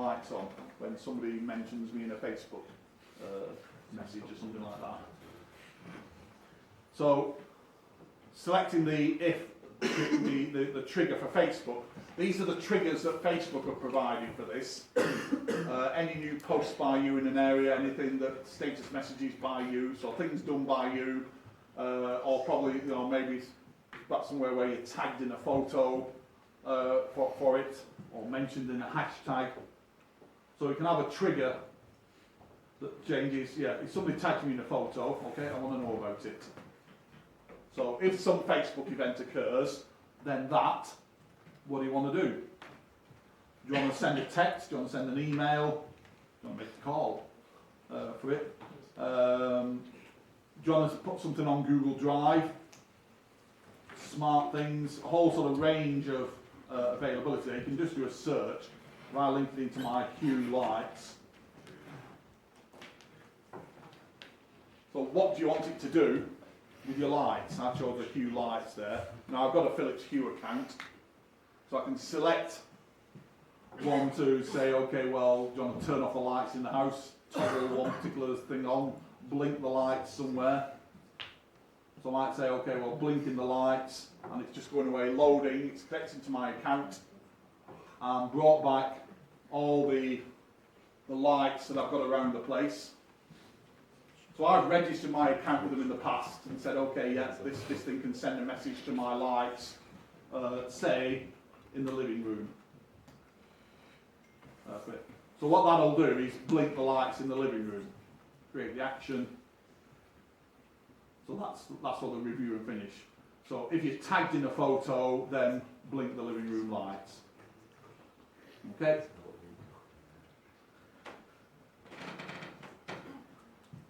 lights on when somebody mentions me in a Facebook message or something like that. So selecting the trigger for Facebook. These are the triggers that Facebook have provided for this. Any new posts by you in an area, anything that status messages by you, so things done by you, or probably maybe perhaps somewhere where you're tagged in a photo for it, or mentioned in a hashtag. So we can have a trigger that changes. Yeah, if somebody tags me in a photo, okay, I want to know about it. So if some Facebook event occurs, then what do you want to do? Do you want to send a text? Do you want to send an email? Do you want to make a call for it? Do you want to put something on Google Drive? Smart things, a whole sort of range of availability. You can just do a search. If I link it into my Hue lights. So what do you want it to do with your lights? I chose the Hue lights there. Now I've got a Philips Hue account, so I can select one to say, okay, well, do you want to turn off the lights in the house, toggle one particular thing on, blink the lights somewhere. So I might say, okay, well, blinking the lights, and it's just going away, loading, it's connected to my account, and brought back all the lights that I've got around the place. So I've registered my account with them in the past and said, okay, yes, this thing can send a message to my lights, say, in the living room. So what that'll do is blink the lights in the living room, create the action. So that's all the review and finish. So if you're tagged in a photo, then blink the living room lights. Okay?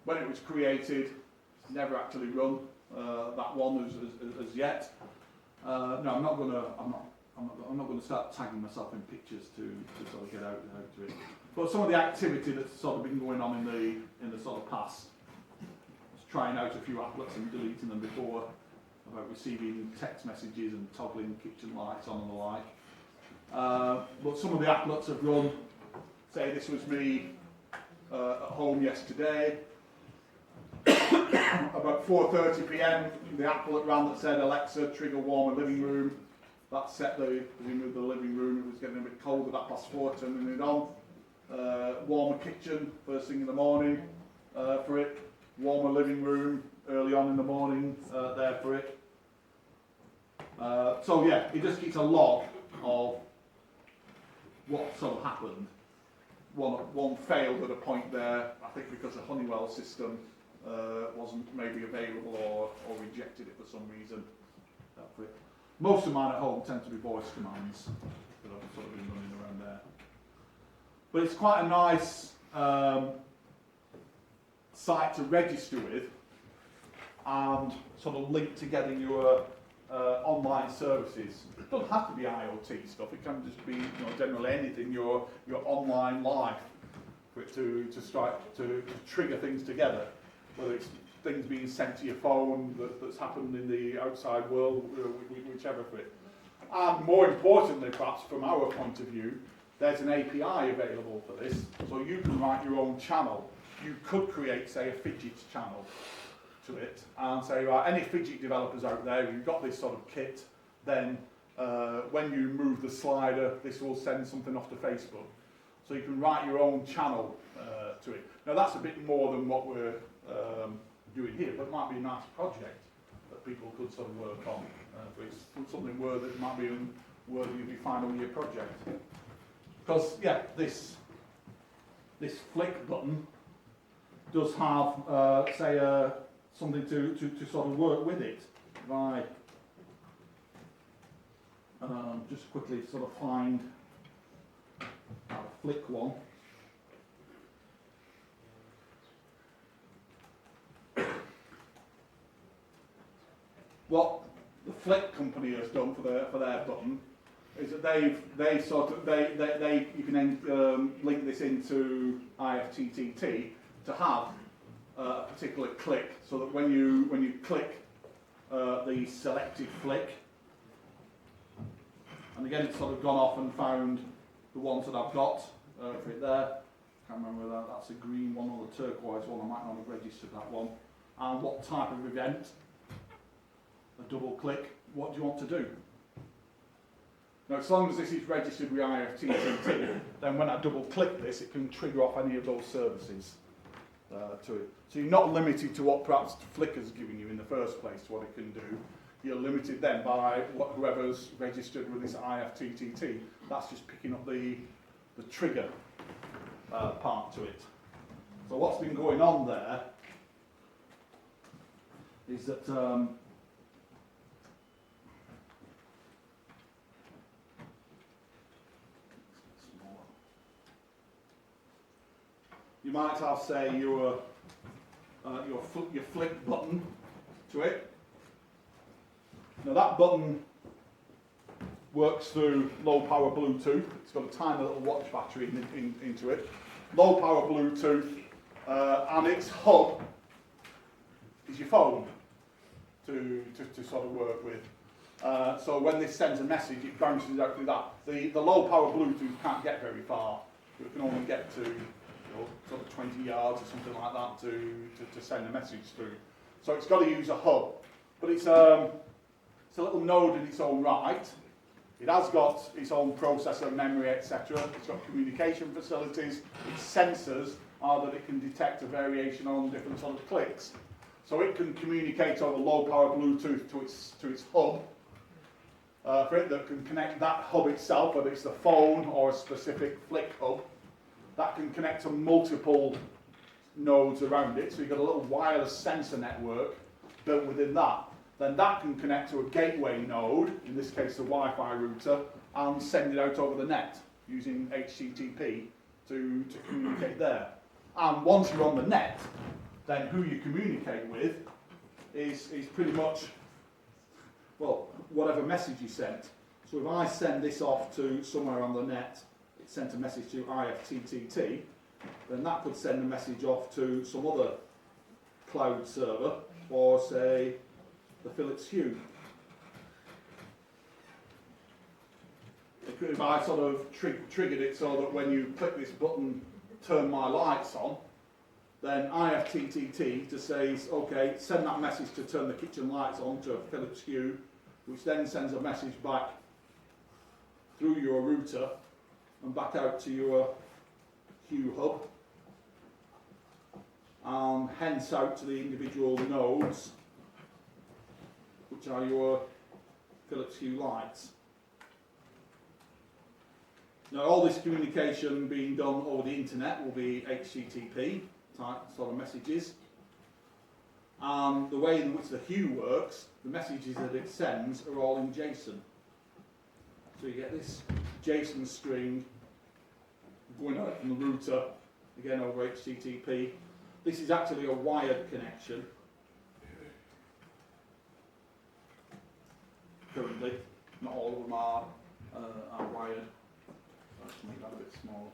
When it was created, it's never actually run that one as yet. No, I'm not going to start tagging myself in pictures to sort of get out to it. But some of the activity that's sort of been going on in the sort of past, trying out a few applets and deleting them before, about receiving text messages and toggling kitchen lights on and the like. But some of the applets have run. Say this was me at home yesterday. About 4:30 PM, the applet ran that said, Alexa, trigger warmer living room. That set the living room. It was getting a bit cold at 4:15, turning it on. Warmer kitchen first thing in the morning for it. Warmer living room early on in the morning there for it. So yeah, it just keeps a log of what sort of happened. One failed at a point there, I think because the Honeywell system wasn't maybe available or rejected it for some reason. For it. Most of mine at home tend to be voice commands that I've sort of been running around there. But it's quite a nice site to register with and sort of link together your online services. It doesn't have to be IoT stuff. It can just be generally anything your online life for it to start to trigger things together. Whether it's things being sent to your phone that's happened in the outside world, whichever for it. And more importantly, perhaps from our point of view, there's an API available for this, so you can write your own channel. You could create, say, a fidget channel to it and say, right, any fidget developers out there, if you've got this sort of kit, then when you move the slider, this will send something off to Facebook. So you can write your own channel to it. Now that's a bit more than what we're doing here, but it might be a nice project that people could sort of work on. It's something that might be worthy of you find on your project. Because yeah, this flick button does have, say, something to sort of work with it. If I just quickly sort of find a flick one. What the Flick company has done for their button is that you can link this into IFTTT to have a particular click, so that when you click the selected flick, and again it's sort of gone off and found the ones that I've got for it there. Can't remember whether that's a green one or the turquoise one. I might not have registered that one. And what type of event? A double click. What do you want to do? Now, as long as this is registered with IFTTT, then when I double click this, it can trigger off any of those services to it. So you're not limited to what perhaps Flickr's giving you in the first place, to what it can do. You're limited then by whoever's registered with this IFTTT. That's just picking up the trigger part to it. So what's been going on there is that you might have, say, your flick button to it. Now that button works through low power Bluetooth. It's got a tiny little watch battery into it. Low power Bluetooth, and its hub is your phone to sort of work with. So when this sends a message, it bounces out through that. The low power Bluetooth can't get very far. It can only get to sort of 20 yards or something like that to send a message through. So it's got to use a hub, but it's a little node in its own right. It has got its own processor, memory, etc. It's got communication facilities. Its sensors are that it can detect a variation on different sort of clicks. So it can communicate over low power Bluetooth to its hub. For it that can connect that hub itself, whether it's the phone or a specific flick hub, that can connect to multiple nodes around it. So you've got a little wireless sensor network built within that. Then that can connect to a gateway node, in this case the Wi-Fi router, and send it out over the net using HTTP to communicate there. And once you're on the net, then who you communicate with is pretty much, well, whatever message you sent. So if I send this off to somewhere on the net, it sent a message to IFTTT, then that could send a message off to some other cloud server, or say the Philips Hue. If I sort of triggered it so that when you click this button, turn my lights on, then IFTTT just says, okay, send that message to turn the kitchen lights on to a Philips Hue, which then sends a message back through your router and back out to your Hue hub, and hence out to the individual nodes, which are your Philips Hue lights. Now all this communication being done over the internet will be HTTP type sort of messages. And the way in which the Hue works, the messages that it sends are all in JSON. So you get this JSON string going out from the router, again over HTTP. This is actually a wired connection. Currently, not all of them are wired. Let's make that a bit smaller.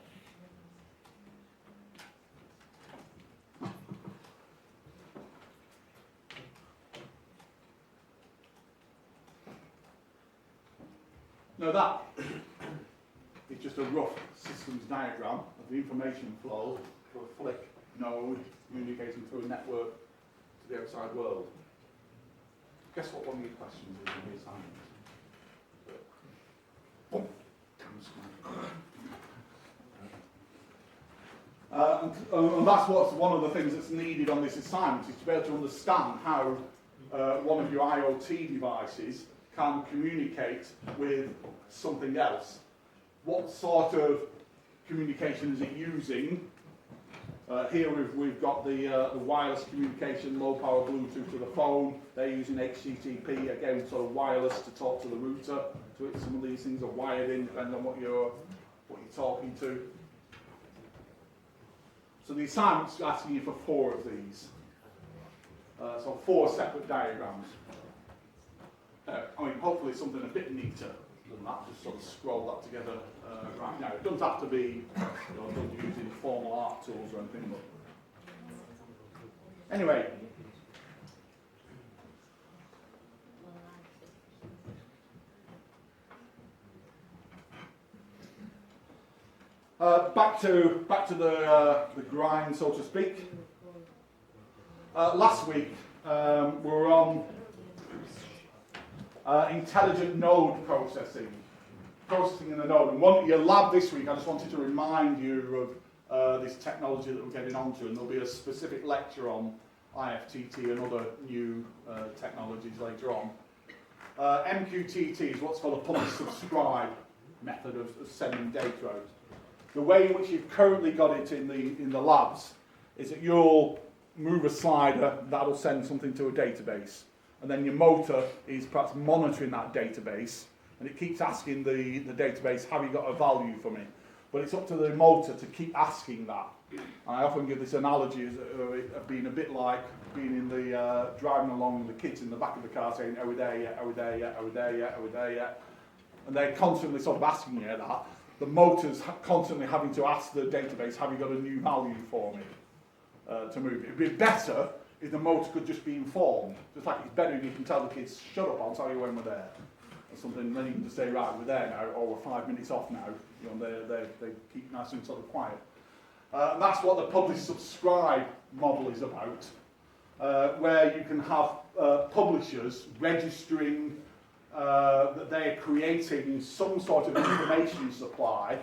Now that is just a rough systems diagram of the information flow for a flick node communicating through a network to the outside world. Guess what one of your questions is in the assignment? And that's what's one of the things that's needed on this assignment, is to be able to understand how one of your IoT devices can communicate with something else. What sort of communication is it using? Here we've got the wireless communication, low power Bluetooth to the phone. They're using HTTP, again sort of wireless to talk to the router. To it. Some of these things are wired in depending on what you're talking to. So the assignment's asking you for 4 of these. So 4 separate diagrams. I mean, hopefully something a bit neater than that. Just sort of scroll that together right now. It doesn't have to be, don't using formal art tools or anything. But anyway. back to the grind, so to speak. Last week we were on intelligent node processing in the node. And one your lab this week, I just wanted to remind you of this technology that we're getting onto, and there'll be a specific lecture on IFTT and other new technologies later on. MQTT is what's called a publish subscribe method of sending data out. The way in which you've currently got it in the labs is that you'll move a slider, that'll send something to a database, and then your motor is perhaps monitoring that database, and it keeps asking the database, have you got a value for me? But it's up to the motor to keep asking that. And I often give this analogy of being a bit like being in the driving along with the kids in the back of the car saying, are we there yet, are we there yet, are we there yet, are we there yet? And they're constantly sort of asking you that. The motor's constantly having to ask the database, have you got a new value for me to move? It'd be better if the motor could just be informed. Just like it's better if you can tell the kids, shut up, I'll tell you when we're there. Or something, then you can just say, right, we're there now, or we're 5 minutes off now. You know, they keep nice and sort of quiet. And that's what the publish subscribe model is about, where you can have publishers registering that they're creating some sort of information supply